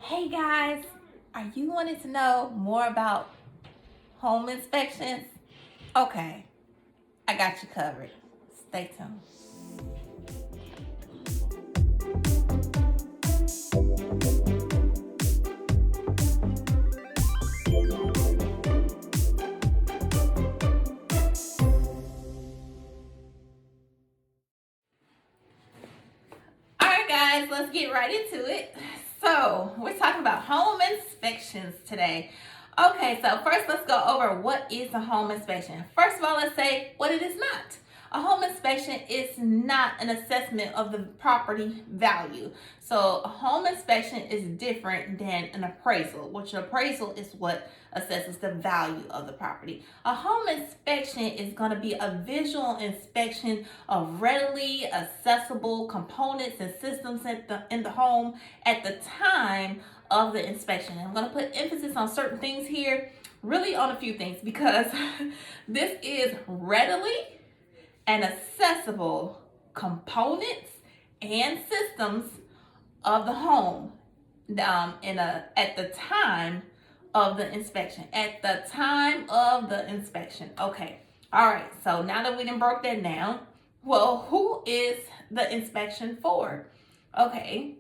Hey guys, are you wanting to know more about home inspections? Okay, I got you covered. Stay tuned. All right, guys, let's get right into it. So, we're talking about home inspections today. Okay, so first let's go over what is a home inspection. First of all, let's say what it is not. A home inspection is not an assessment of the property value. So a home inspection is different than an appraisal, which an appraisal is what assesses the value of the property. A home inspection is going to be a visual inspection of readily accessible components and systems in the home at the time of the inspection. I'm going to put emphasis on certain things here, really on a few things, because this is readily and accessible components and systems of the home at the time of the inspection. At the time of the inspection. Okay. All right. So now that we done broke that down, well, who is the inspection for? Okay.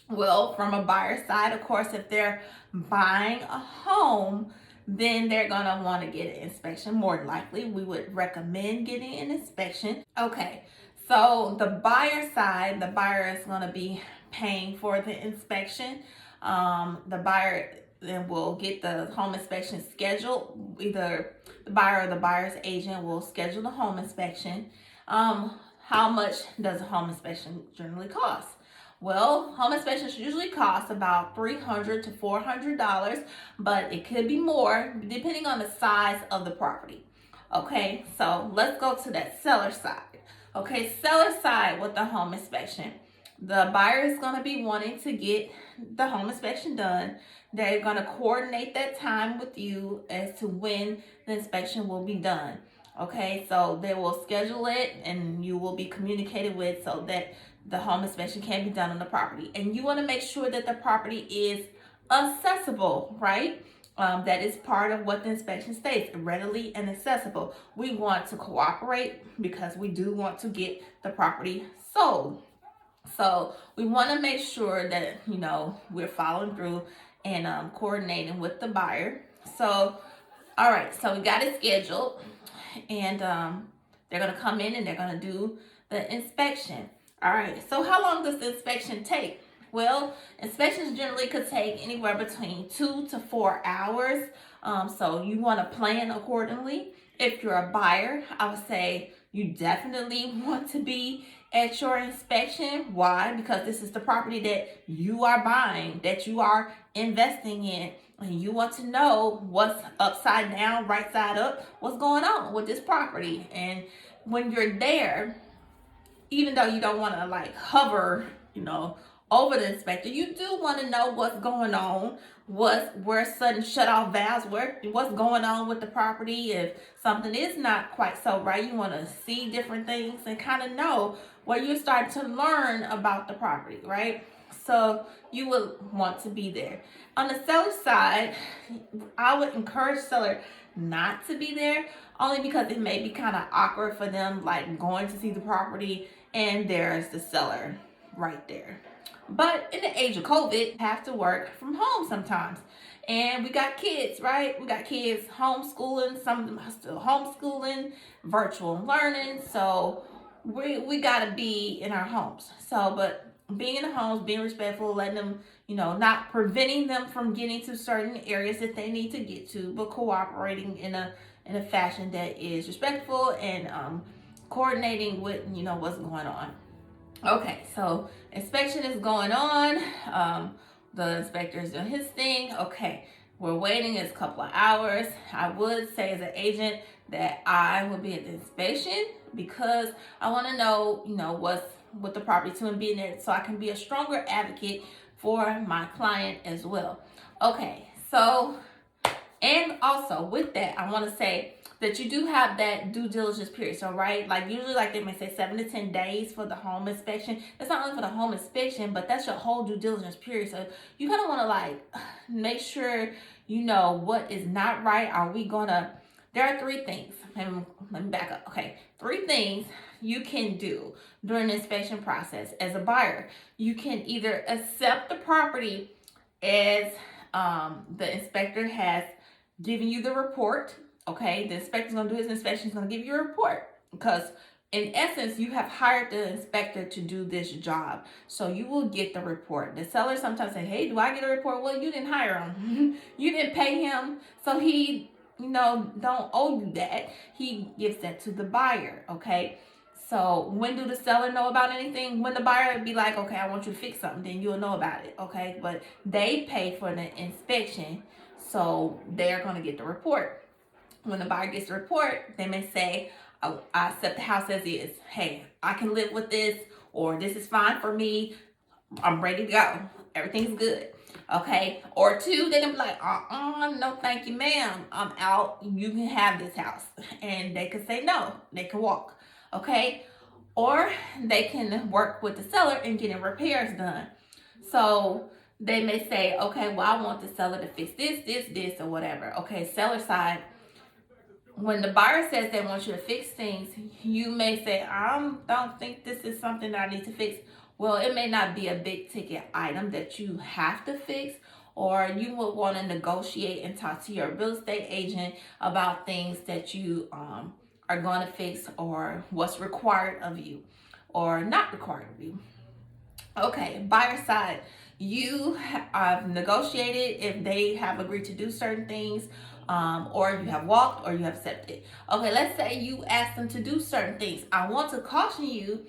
Well, from a buyer's side, of course, if they're buying a home, then they're going to want to get an inspection. More likely, we would recommend getting an inspection. Okay, so the buyer side, the buyer is going to be paying for the inspection. The buyer then will get the home inspection scheduled. Either the buyer or the buyer's agent will schedule the home inspection. How much does a home inspection generally cost? Well, home inspections usually cost about $300 to $400, but it could be more depending on the size of the property. Okay, so let's go to that seller side. Okay, seller side with the home inspection. The buyer is going to be wanting to get the home inspection done. They're going to coordinate that time with you as to when the inspection will be done. Okay, so they will schedule it and you will be communicated with so that the home inspection can be done on the property. And you want to make sure that the property is accessible, right? That is part of what the inspection states, readily and accessible. We want to cooperate because we do want to get the property sold. So we want to make sure that, we're following through and coordinating with the buyer. So, all right, so we got it scheduled and they're going to come in and they're going to do the inspection. All right, so how long does the inspection take? Well, inspections generally could take anywhere between 2 to 4 hours. So you want to plan accordingly. If you're a buyer, I would say you definitely want to be at your inspection. Why? Because this is the property that you are buying, that you are investing in. And you want to know what's upside down, right side up, what's going on with this property. And when you're there, even though you don't want to hover, over the inspector, you do want to know what's going on, where sudden shut off valves, what's going on with the property. If something is not quite so right, you want to see different things and kind of know where you're starting to learn about the property, right? So you would want to be there. On the seller side, I would encourage seller not to be there, only because it may be kind of awkward for them, going to see the property and there's the seller right there. But in the age of COVID, have to work from home sometimes. And we got kids, right? We got kids homeschooling, some of them are still homeschooling, virtual learning. So we gotta be in our homes. So, but being in the homes, being respectful, letting them, not preventing them from getting to certain areas that they need to get to, but cooperating in a fashion that is respectful and coordinating with, what's going on. Okay, so inspection is going on. The inspector is doing his thing. Okay, we're waiting. It's a couple of hours. I would say as an agent that I would be at the inspection because I want to know, what's with the property to be in there so I can be a stronger advocate for my client as well. Okay, so, and also with that, I want to say that you do have that due diligence period. So, right, like usually, like they may say 7 to 10 days for the home inspection. That's not only for the home inspection, but that's your whole due diligence period. So, you kind of want to like make sure you know what is not right. Are we gonna? There are 3 things. Let me back up. Okay, 3 things you can do during the inspection process as a buyer. You can either accept the property as the inspector has given you the report. Okay, the inspector's gonna do his inspection, he's gonna give you a report because in essence you have hired the inspector to do this job, so you will get the report. The seller sometimes say, hey, do I get a report? Well, you didn't hire him. You didn't pay him, so he don't owe you that. He gives that to the buyer. Okay, so when do the seller know about anything? When the buyer be like, okay, I want you to fix something, then you'll know about it. Okay, but they pay for the inspection, so they're going to get the report. When the buyer gets the report, they may say, oh, I accept the house as is. Hey, I can live with this, or this is fine for me. I'm ready to go. Everything's good. Okay. Or 2, they can be like, no, thank you, ma'am. I'm out. You can have this house. And they could say no. They can walk. Okay. Or they can work with the seller and getting repairs done. So they may say, okay, well, I want the seller to fix this, or whatever. Okay, seller side. When the buyer says they want you to fix things, you may say, I don't think this is something that I need to fix. Well, it may not be a big ticket item that you have to fix, or you will want to negotiate and talk to your real estate agent about things that you are going to fix, or what's required of you or not required of you. Okay, buyer side, you have negotiated if they have agreed to do certain things, or you have walked or you have accepted. Okay, let's say you ask them to do certain things. I want to caution you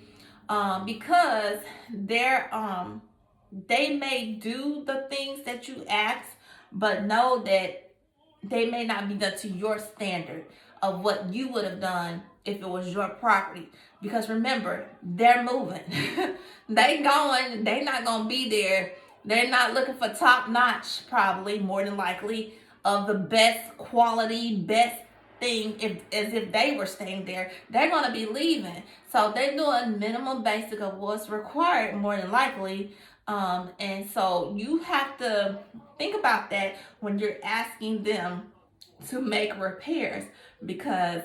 because they may do the things that you ask, but know that they may not be done to your standard of what you would have done if it was your property. Because remember, they're moving. They not gonna be there. They're not looking for top notch, probably, more than likely, of the best quality, best thing, as if they were staying there. They're gonna be leaving. So they're doing minimum basic of what's required, more than likely. And so you have to think about that when you're asking them to make repairs, because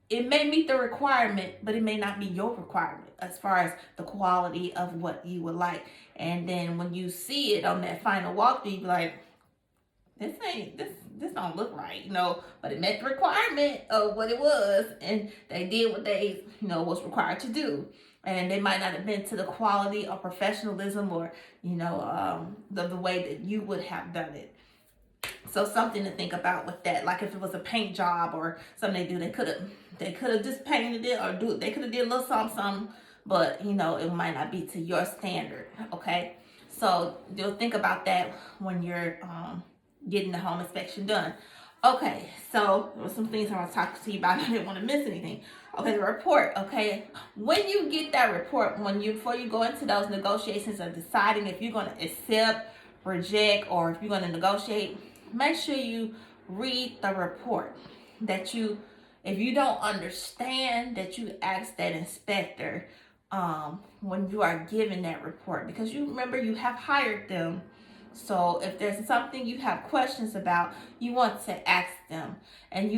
it may meet the requirement, but it may not be your requirement as far as the quality of what you would like. And then when you see it on that final walkthrough, you be like, this don't look right, but it met the requirement of what it was, and they did what they was required to do. And they might not have been to the quality or professionalism, or the way that you would have done it. So something to think about with that. Like if it was a paint job or something they could have just painted it, or they could have did a little something, but it might not be to your standard. Okay, so you'll think about that when you're getting the home inspection done. Okay, so there were some things I want to talk to you about. I didn't want to miss anything. Okay, the report. Okay, when you get that report, before you go into those negotiations of deciding if you're going to accept, reject, or if you're going to negotiate, make sure you read the report. If you don't understand, that you ask that inspector when you are given that report, because you remember you have hired them. So if there's something you have questions about, you want to ask them, and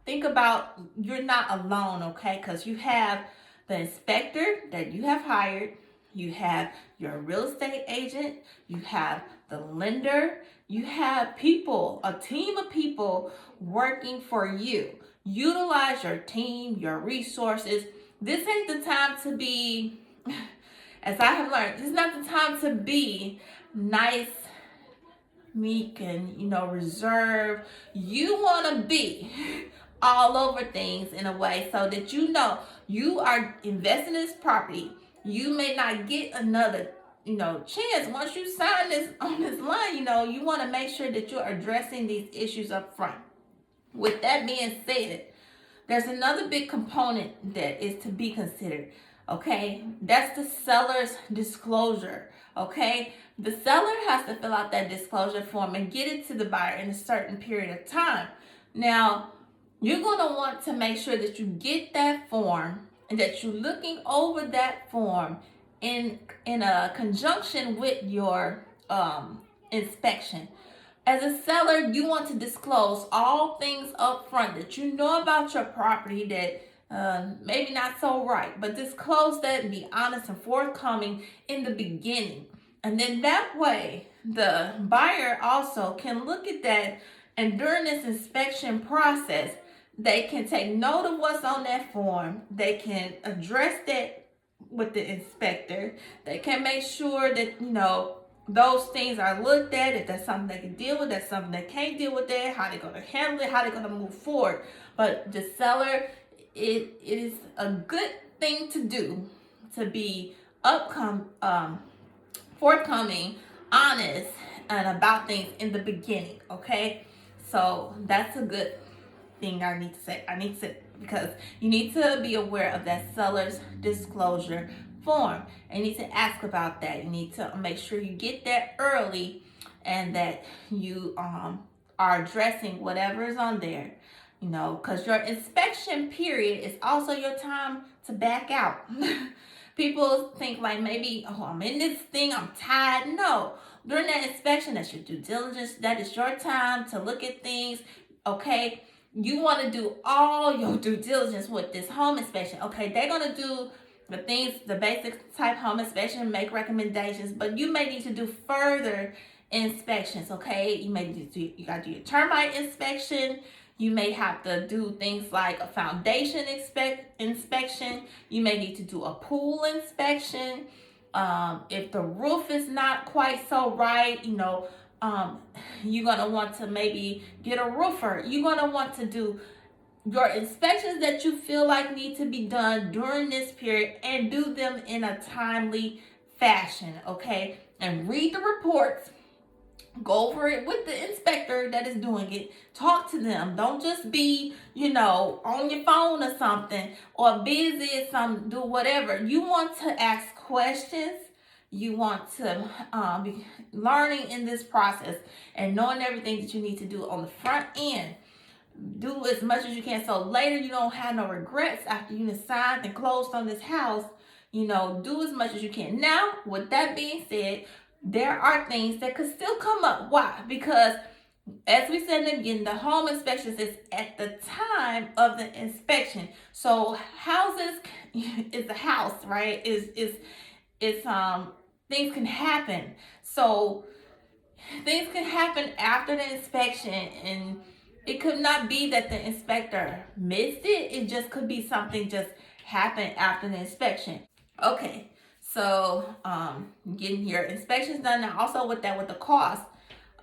think about, you're not alone, okay? Because you have the inspector that you have hired, you have your real estate agent, you have the lender, you have a team of people working for you. Utilize your team, your resources. This ain't the time to be, as I have learned, this is not the time to be nice, meek, and reserved. You want to be all over things in a way so that you are investing in this property. You may not get another chance once you sign this on this line. You want to make sure that you're addressing these issues up front. With that being said, there's another big component that is to be considered. Okay, that's the seller's disclosure. Okay, the seller has to fill out that disclosure form and get it to the buyer in a certain period of time. Now, you're going to want to make sure that you get that form and that you're looking over that form in a conjunction with your inspection. As a seller, you want to disclose all things up front that you know about your property that maybe not so right, but disclose that and be honest and forthcoming in the beginning. And then that way, the buyer also can look at that, and during this inspection process, they can take note of what's on that form. They can address that with the inspector. They can make sure that, those things are looked at, if that's something they can deal with, that's something they can't deal with that, how they're going to handle it, how they're going to move forward. But the seller, it is a good thing to do to be forthcoming, honest, and about things in the beginning, okay? So that's a good thing I need to say, because you need to be aware of that seller's disclosure form, and you need to ask about that. You need to make sure you get that early, and that you are addressing whatever is on there, because your inspection period is also your time to back out. People think like, maybe, I'm in this thing, I'm tired. No, during that inspection, that's your due diligence. That is your time to look at things, okay? You want to do all your due diligence with this home inspection, okay? They're going to do the things, the basic type home inspection, make recommendations, but you may need to do further inspections, okay? You got to do your termite inspection. You may have to do things like a foundation inspection. You may need to do a pool inspection. If the roof is not quite so right, you're going to want to maybe get a roofer. You're going to want to do your inspections that you feel like need to be done during this period, and do them in a timely fashion, okay? And read the reports. Go over it with the inspector that is doing it. Talk to them. Don't just be, on your phone or something, or busy or do whatever. You want to ask questions. You want to be learning in this process and knowing everything that you need to do on the front end. Do as much as you can, so later you don't have no regrets after you signed and closed on this house. Do as much as you can. Now, with that being said, there are things that could still come up. Why? Because, as we said in the beginning, the home inspections is at the time of the inspection. So houses is a house, right? Things can happen. So things can happen after the inspection, and it could not be that the inspector missed it. It just could be something just happened after the inspection. Okay, so getting your inspections done. Now, also with the cost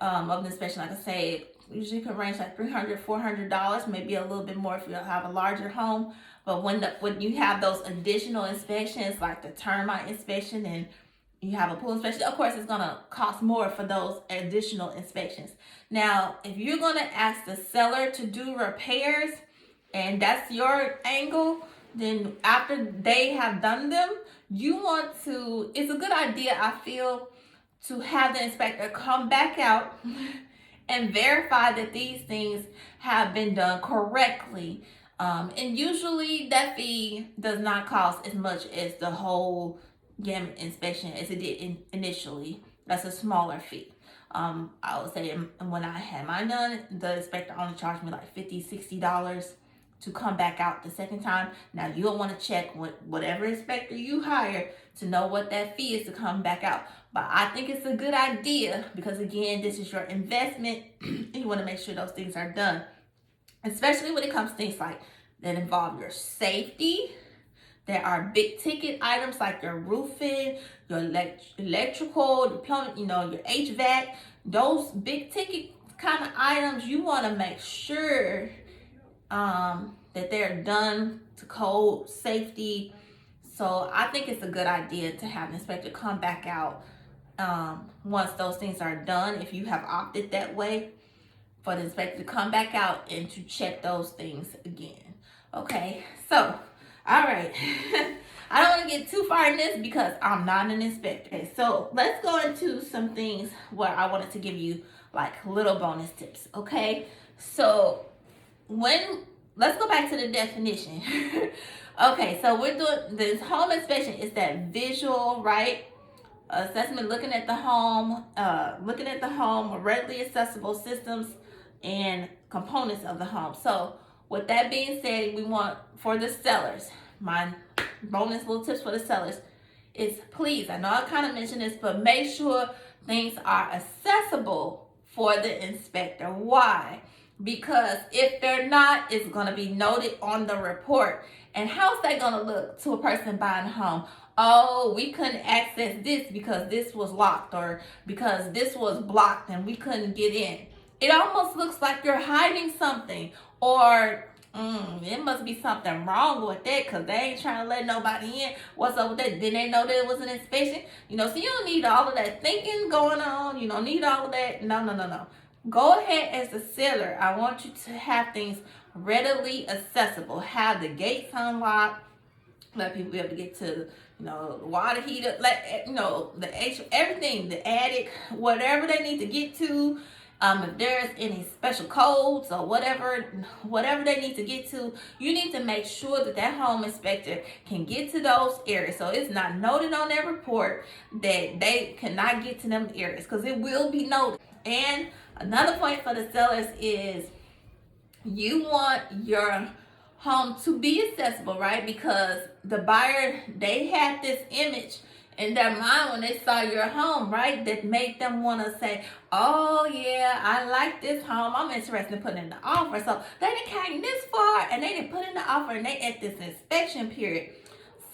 of the inspection, like I say, usually can range like $300, $400, maybe a little bit more if you have a larger home. But when you have those additional inspections, like the termite inspection, and you have a pool inspection, of course, it's going to cost more for those additional inspections. Now, if you're going to ask the seller to do repairs, and that's your angle, then after they have done them, it's a good idea, I feel, to have the inspector come back out and verify that these things have been done correctly. And usually that fee does not cost as much as the whole gamut inspection as it did initially. That's a smaller fee. I would say when I had mine done, the inspector only charged me like $50, $60 to come back out the second time. Now, you'll want to check with whatever inspector you hire to know what that fee is to come back out. But I think it's a good idea because, again, this is your investment. You want to make sure those things are done, especially when it comes to things like that involve your safety. There are big ticket items like your roofing, your electrical, your plumbing, your HVAC. Those big ticket kind of items, you want to make sure that they're done to code safety. So I think it's a good idea to have an inspector come back out once those things are done, if you have opted that way, for the inspector to come back out and to check those things again. Okay, so, all right. I don't want to get too far in this because I'm not an inspector. Okay, so let's go into some things where I wanted to give you like little bonus tips, okay? So let's go back to the definition. Okay, so we're doing this home inspection is that visual, right? Assessment, looking at the home, readily accessible systems and components of the home. So with that being said, we want for the sellers, my bonus little tips for the sellers is please, I know I kind of mentioned this, but make sure things are accessible for the inspector. Why? Because if they're not, it's going to be noted on the report. And how's that going to look to a person buying a home? Oh, we couldn't access this because this was locked, or because this was blocked and we couldn't get in. It almost looks like you're hiding something, or it must be something wrong with that because they ain't trying to let nobody in. What's up with that? Didn't they know that it was an inspection? So you don't need all of that thinking going on. You don't need all of that. No. Go ahead as the seller. I want you to have things readily accessible. Have the gates unlocked. Let people be able to get to, the water heater, everything, the attic, whatever they need to get to. If there's any special codes or whatever they need to get to, you need to make sure that home inspector can get to those areas. So it's not noted on their report that they cannot get to them areas, because it will be noted. And another point for the sellers is you want your home to be accessible, right? Because the buyer, they had this image in their mind when they saw your home, right? That made them want to say, oh yeah, I like this home. I'm interested in putting in the offer. So they didn't came this far and they didn't put in the offer, and they at this inspection period.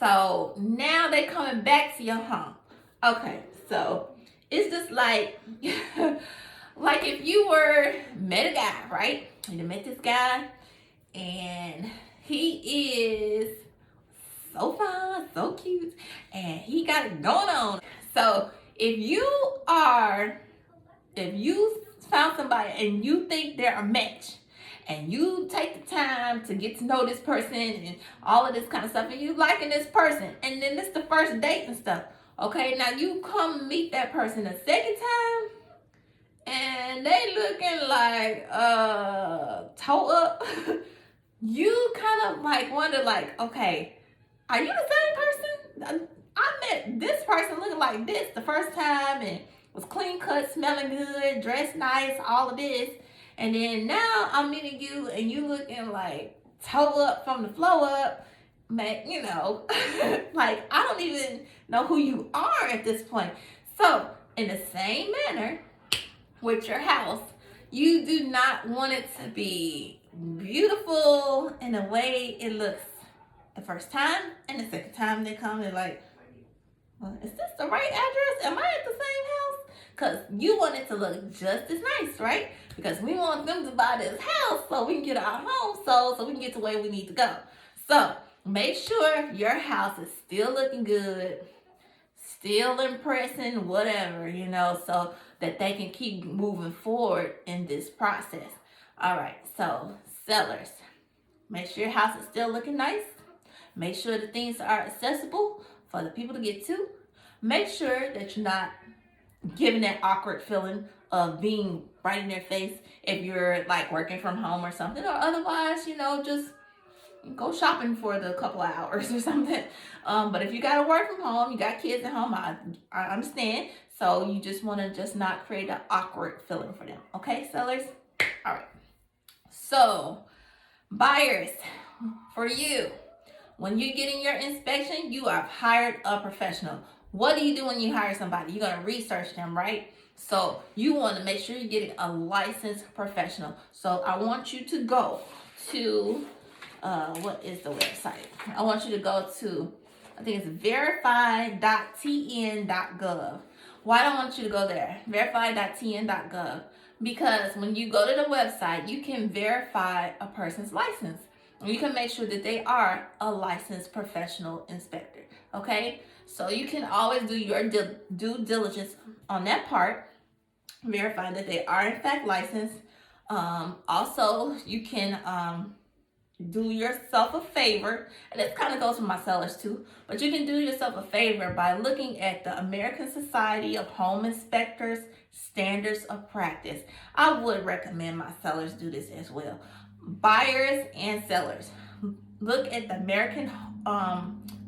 So now they coming back to your home. Okay, so it's just like, like if you met a guy, right? You met this guy and he is so fine, so cute, and he got it going on. So if you found somebody and you think they're a match, and you take the time to get to know this person and all of this kind of stuff, and you liking this person, and then it's the first date and stuff, okay, now you come meet that person a second time, and they looking like toe up. You kind of like wonder, like, okay, are you the same person? I met this person looking like this the first time and was clean cut, smelling good, dressed nice, all of this. And then now I'm meeting you and you looking like toe up from the floor up. Man, like I don't even know who you are at this point. So in the same manner with your house, you do not want it to be beautiful in the way it looks the first time, and the second time they come, they're like, well, is this the right address? Am I at the same house? Because you want it to look just as nice, right? Because we want them to buy this house so we can get our home sold, so we can get to where we need to go. So make sure your house is still looking good, still impressing, whatever, so that they can keep moving forward in this process. All right, so sellers, make sure your house is still looking nice. Make sure the things are accessible for the people to get to. Make sure that you're not giving that awkward feeling of being right in their face if you're like working from home or something, or otherwise, just go shopping for the couple of hours or something. But if you got to work from home, you got kids at home, I understand. So you just want to just not create an awkward feeling for them. Okay, sellers? All right. So buyers, for you, when you're getting your inspection, you have hired a professional. What do you do when you hire somebody? You're going to research them, right? So you want to make sure you're getting a licensed professional. So I want you to go to, what is the website? I want you to go to, I think it's verify.tn.gov. Why do I want you to go there? Verify.tn.gov. Because when you go to the website, you can verify a person's license. And you can make sure that they are a licensed professional inspector, okay? So you can always do your due diligence on that part, verify that they are in fact licensed. Also, you can do yourself a favor, and this kind of goes for my sellers too, but you can do yourself a favor by looking at the American Society of Home Inspectors Standards of Practice. I would recommend my sellers do this as well. Buyers and sellers. Look at the American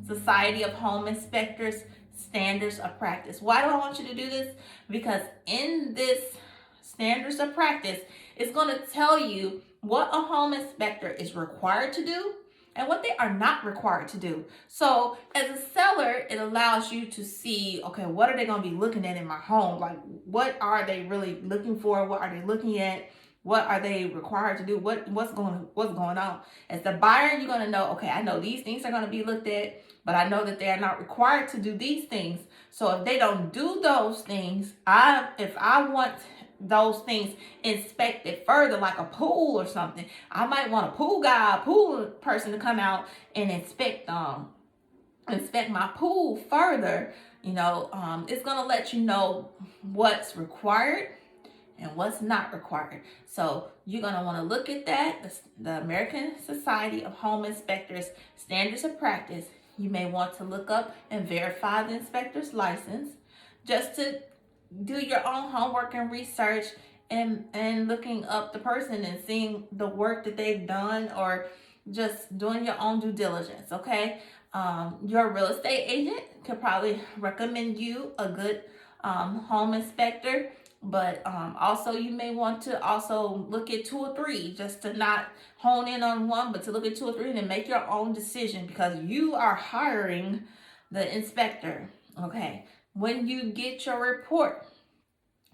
Society of Home Inspectors Standards of Practice. Why do I want you to do this? Because in this standards of practice, it's going to tell you what a home inspector is required to do and what they are not required to do. So as a seller, it allows you to see, okay, what are they going to be looking at in my home? Like, what are they really looking for? What are they looking at? What are they required to do? What's going on? As the buyer, you're going to know, okay, I know these things are going to be looked at, but I know that they are not required to do these things. So if they don't do those things, if I want those things inspected further, like a pool or something, I might want a pool person to come out and inspect my pool further. It's going to let you know what's required and what's not required. So you're going to want to look at that, the American Society of Home Inspectors Standards of Practice. You may want to look up and verify the inspector's license, just to do your own homework and research, and looking up the person and seeing the work that they've done, or just doing your own due diligence. Okay. Your real estate agent could probably recommend you a good home inspector. But also, you may want to also look at 2 or 3, just to not hone in on one, but to look at 2 or 3 and make your own decision, because you are hiring the inspector. Okay. When you get your report,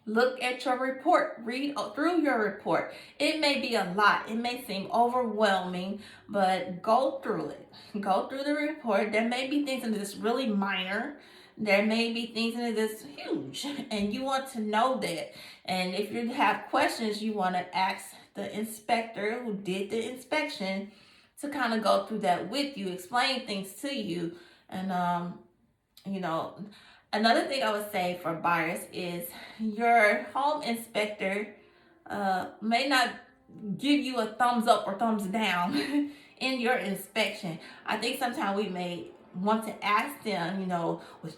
look at your report, read through your report. It may be a lot, it may seem overwhelming, but go through it. Go through the report. There may be things in this really minor. There may be things in it that's huge, and you want to know that. And if you have questions, you want to ask the inspector who did the inspection to kind of go through that with you, explain things to you. And another thing I would say for buyers is your home inspector may not give you a thumbs up or thumbs down in your inspection. I think sometimes we may want to ask them,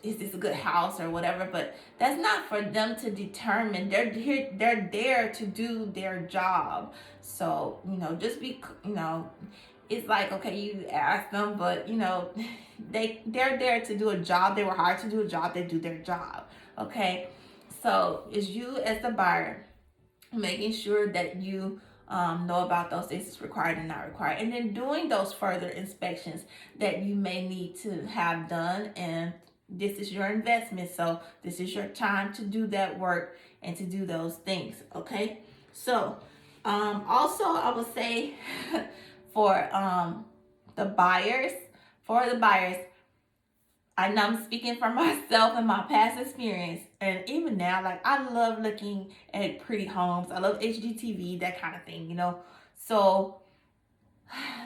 is this a good house or whatever, but that's not for them to determine. They're there to do their job. So, just be, it's like, okay, you ask them, but they're there to do a job. They were hired to do a job. They do their job. Okay. So it's you as the buyer making sure that you know about those things that's required and not required, and then doing those further inspections that you may need to have done. And this is your investment, so this is your time to do that work and to do those things. Okay. So also, I would say for the buyers, I know I'm speaking for myself and my past experience, and even now, like, I love looking at pretty homes. I love HGTV, that kind of thing, So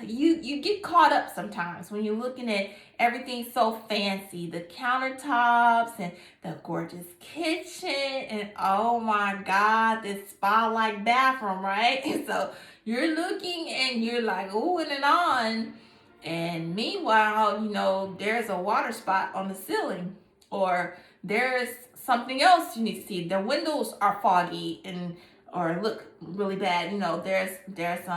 you get caught up sometimes when you're looking at everything so fancy, the countertops and the gorgeous kitchen, and oh my God, this spa-like bathroom, right? And so you're looking and you're like, ooh, and on. And meanwhile, there's a water spot on the ceiling, or there's something else you need to see. The windows are foggy or look really bad. There's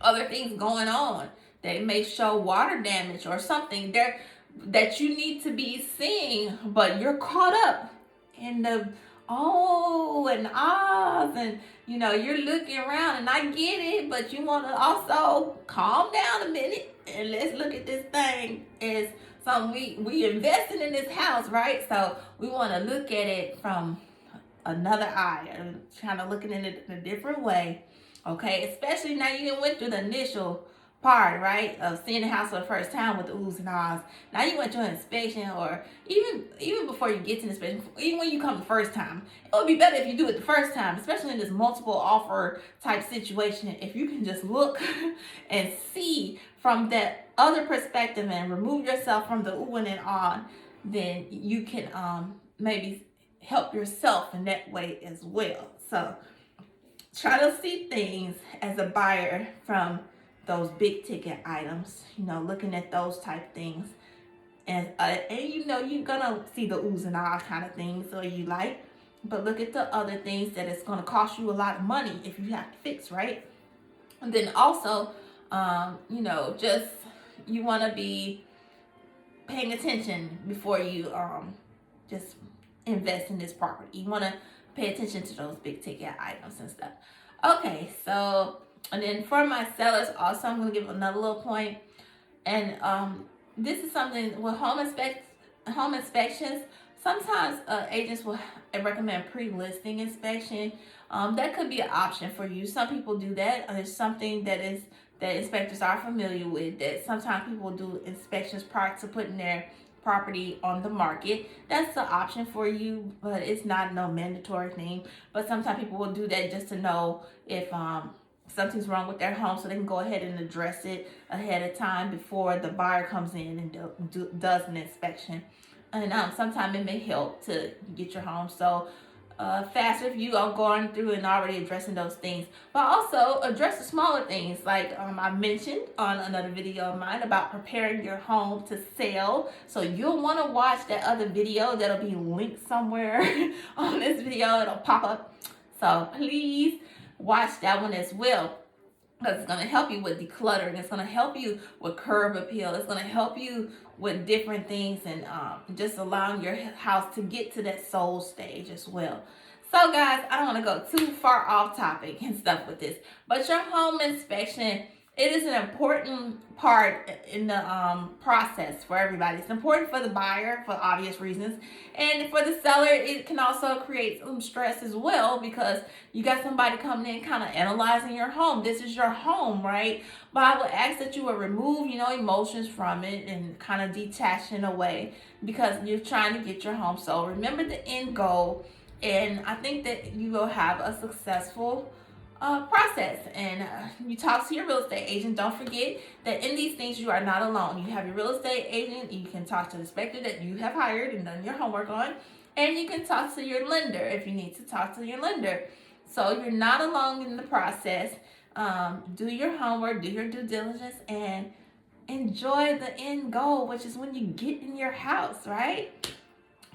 other things going on that may show water damage or something there that you need to be seeing, but you're caught up in the and ahs, and you're looking around, and I get it, but you want to also calm down a minute and let's look at this thing as something we invested in this house, right? So we want to look at it from another eye and kind of looking at it in a different way. Okay, especially now you done went through the initial part, right, of seeing the house for the first time with the oohs and ahs. Now you went to an inspection, or even before you get to the inspection, even when you come the first time, it would be better if you do it the first time, especially in this multiple offer type situation. If you can just look and see from that other perspective and remove yourself from the ooh and ah, then you can maybe help yourself in that way as well. So try to see things as a buyer from those big ticket items, looking at those type things. And you're gonna see the oohs and ahs kind of things, so you like, but look at the other things that it's gonna cost you a lot of money if you have to fix, right? And then also, just you want to be paying attention before you just invest in this property. You want to pay attention to those big ticket items and stuff. Okay, so and then for my sellers, also I'm going to give another little point. And this is something with home inspections. Sometimes agents will recommend pre-listing inspection. That could be an option for you. Some people do that. It's something that inspectors are familiar with. That sometimes people do inspections prior to putting their property on the market. That's an option for you, but it's not no mandatory thing. But sometimes people will do that just to know if something's wrong with their home, so they can go ahead and address it ahead of time before the buyer comes in and does an inspection. And sometimes it may help to get your home so faster if you are going through and already addressing those things. But also address the smaller things, like I mentioned on another video of mine about preparing your home to sell. So you'll want to watch that other video that'll be linked somewhere on this video. It'll pop up. So please watch that one as well, because it's going to help you with decluttering. It's going to help you with curb appeal. It's going to help you with different things and just allowing your house to get to that sold stage as well. So guys, I don't want to go too far off topic and stuff with this, but your home inspection, it is an important part in the process for everybody. It's important for the buyer for obvious reasons. And for the seller, it can also create some stress as well, because you got somebody coming in kind of analyzing your home. This is your home, right? But I would ask that you would remove, emotions from it and kind of detach in a way, because you're trying to get your home sold. Remember the end goal. And I think that you will have a successful process. And you talk to your real estate agent. Don't forget that in these things you are not alone. You have your real estate agent. You can talk to the inspector that you have hired and done your homework on, and you can talk to your lender if you need to talk to your lender. So you're not alone in the process. Do your homework, do your due diligence, and enjoy the end goal, which is when you get in your house, right?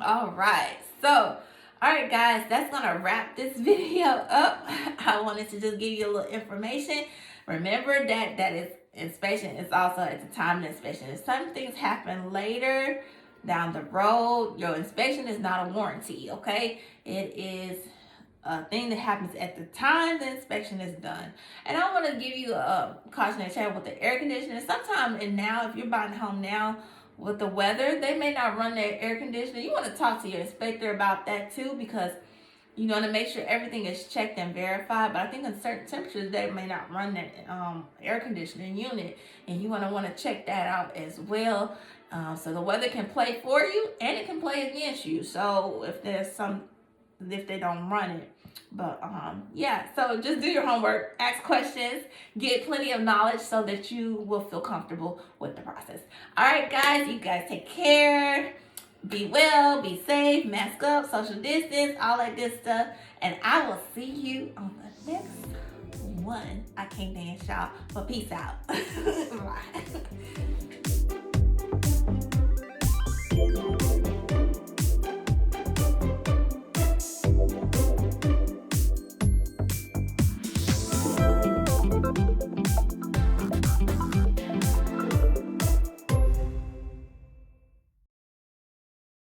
All right, so alright guys, that's going to wrap this video up. I wanted to just give you a little information. Remember that is inspection is also at the time of the inspection. If some things happen later down the road, your inspection is not a warranty, okay? It is a thing that happens at the time the inspection is done. And I want to give you a cautionary tale with the air conditioning. Sometimes, and now if you're buying a home now, with the weather, they may not run their air conditioner. You want to talk to your inspector about that too, because you want to make sure everything is checked and verified. But I think in certain temperatures, they may not run that air conditioning unit, and you want to check that out as well. So the weather can play for you and it can play against you. So if they don't run it. But yeah, so just do your homework, ask questions, get plenty of knowledge so that you will feel comfortable with the process. All right, guys, you guys take care. Be well, be safe, mask up, social distance, all that good stuff. And I will see you on the next one. I can't dance, y'all, but peace out. Bye.